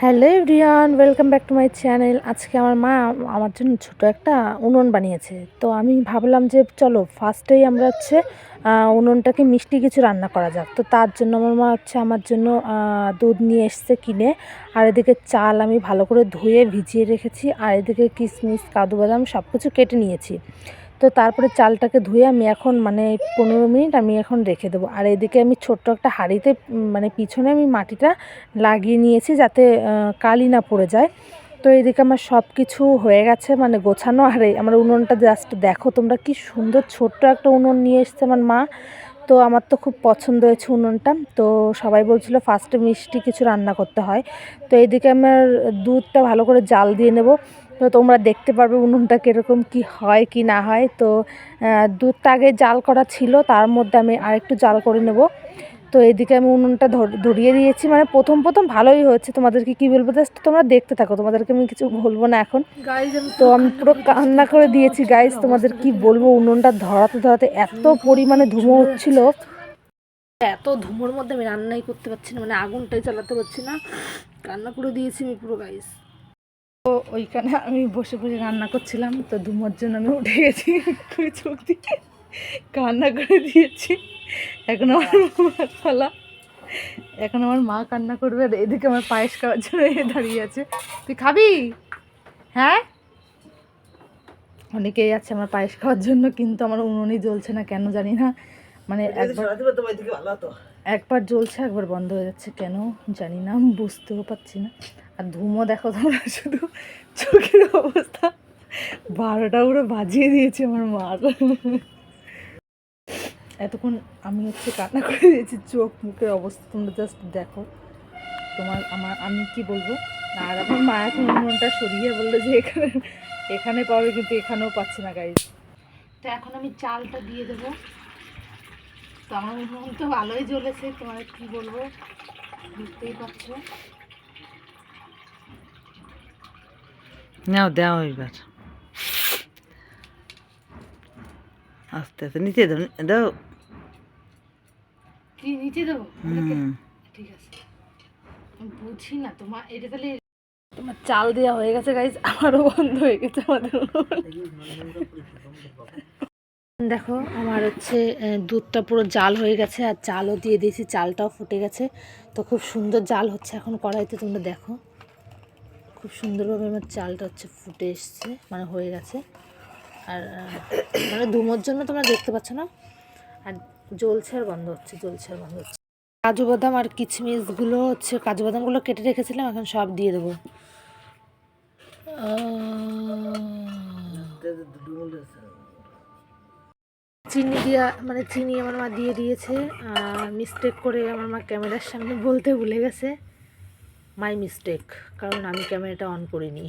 Hello everyone, welcome back to my channel. আজকে আমার মা আমার জন্য ছোট একটা উনুন বানিয়েছে। তো আমি ভাবলাম যে চলো ফার্স্টেই আমরা উনুনটাকে মিষ্টি কিছু রান্না করা যাক। তো তার জন্য আমার মা আমার জন্য দুধ নিয়ে এসছে কিনে। আর এদিকে চাল আমি ভালো করে ধুয়ে ভিজিয়ে রেখেছি। আর এদিকে কিশমিশ, কাজু বাদাম সব কিছু কেটে নিয়েছি। তো তারপরে চালটাকে ধুয়ে আমি এখন 15 মিনিট আমি এখন রেখে দেবো। আর এদিকে আমি ছোট্ট একটা হাঁড়িতে পিছনে আমি মাটিটা লাগিয়ে নিয়েছি যাতে কালি না পড়ে যায়। তো এদিকে আমার সব কিছু হয়ে গেছে, গোছানো। আর আমার উনুনটা জাস্ট দেখো তোমরা, কি সুন্দর ছোট্ট একটা উনুন নিয়ে এসছে আমার মা। তো আমার তো খুব পছন্দ হয়েছে উনুনটা। তো সবাই বলছিল ফার্স্টে মিষ্টি কিছু রান্না করতে হয়। তো এইদিকে আমার দুধটা ভালো করে জাল দিয়ে নেব। তো তোমরা দেখতে পারবে উনুনটা কীরকম কি হয় কি না হয়। তো দুধটা আগে জাল করা ছিল, তার মধ্যে আমি আরেকটু জাল করে নেব। তো এইদিকে আমি উনুনটা ধরিয়ে দিয়েছি। প্রথম ভালোই হয়েছে। তোমাদেরকে কি বলবো, জাস্ট তোমরা দেখতে থাকো, তোমাদেরকে আমি কিছু বলবো না এখন। তো আমি পুরো কান্না করে দিয়েছি গাইজ। তোমাদের কি বলবো, উনুনটা ধরাতে ধরাতে এত পরিমাণে ধুমো হচ্ছিল, এত ধুমোর মধ্যে আমি রান্নাই করতে পারছি না, আগুনটাই চালাতে পারছি না। রান্না করে দিয়েছি আমি পুরো গাইজ। তো ওইখানে আমি বসে বসে রান্না করছিলাম, তো ধুমোর জন্য আমি উঠে গেছি, চোখ দিয়ে কান্না করে দিয়েছি। এখন আমার পালা, এখন আমার মা কান্না করবে। আর এদিকে আমার পায়েস খাওয়ার জন্য দাঁড়িয়ে আছে। তুই খাবি? হ্যাঁ, অনেকেই আছে আমার পায়েস খাওয়ার জন্য, কিন্তু আমার উনুনই জ্বলছে না কেন জানি না। একবার জ্বলছে একবার বন্ধ হয়ে যাচ্ছে, কেন জানি না, বুঝতেও পারছি না। আর ধুমো দেখো তোমরা, শুধু চোখের অবস্থা 12টা পুরো বাজিয়ে দিয়েছে আমার মা। এতক্ষণ আমি কান্না করে দিয়েছি, চোখ মুখের অবস্থা তোমরা জাস্ট দেখো। আমি কি বলবো। আর আমার মা এখন উনুনটা সরিয়ে বললো যে এখানে পাবে, কিন্তু এখানেও পাচ্ছি না গাইজ। তো এখন আমি চালটা দিয়ে দেবো। তো আমার উনুন তো ভালোই জ্বলেছে, তোমার কি বলবো, বুঝতেই পারছো। নাও দাও এবার, আস্তে আস্তে নিচে দাও দাও। কি নিচে দেবো? ঠিক আছে, বুঝি না তোমার এটা। তাহলে তোমার চাল দেওয়া হয়ে গেছে গাইজ, আমারও বন্ধ হয়ে গেছে আমাদের। দেখো আমার দুধটা পুরো জাল হয়ে গেছে, আর চালও দিয়ে দিয়েছি, চালটাও ফুটে গেছে। তো খুব সুন্দর জাল হচ্ছে এখন কড়াইতে, তোমরা দেখো খুব সুন্দরভাবে আমার চালটা ফুটে এসছে, হয়ে গেছে। আর ধুমোর জন্য তোমরা দেখতে পাচ্ছ না, আর জ্বলছে আর বন্ধ হচ্ছে, জ্বলছে আর বন্ধ হচ্ছে। কাজু বাদাম আর কিশমিশগুলো কাজু বাদামগুলো কেটে রেখেছিলাম, এখন সব দিয়ে দেবো। চিনি দিয়া চিনি আমার মা দিয়ে দিয়েছে। মিস্টেক করে আমার মা ক্যামেরার সামনে বলতে ভুলে গেছে, মাই মিস্টেক, কারণ আমি ক্যামেরাটা অন করিনি।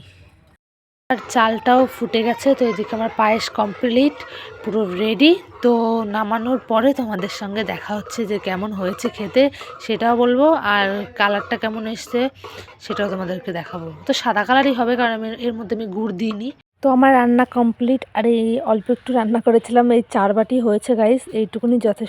আর চালটাও ফুটে গেছে। তো এদিকে আমার পায়েস কমপ্লিট, পুরো রেডি। তো নামানোর পরে তোমাদের সঙ্গে দেখা হচ্ছে যে কেমন হয়েছে খেতে, সেটাও বলবো। আর কালারটা কেমন এসছে সেটাও তোমাদেরকে দেখাবো। তো সাদা কালারই হবে, কারণ এর মধ্যে আমি গুড় দিইনি। তো আমার রান্না কমপ্লিট। আর এই অল্প একটু রান্না করেছিলাম, এই 4 বাটি হয়েছে গাইস, এইটুকুনি যথেষ্ট।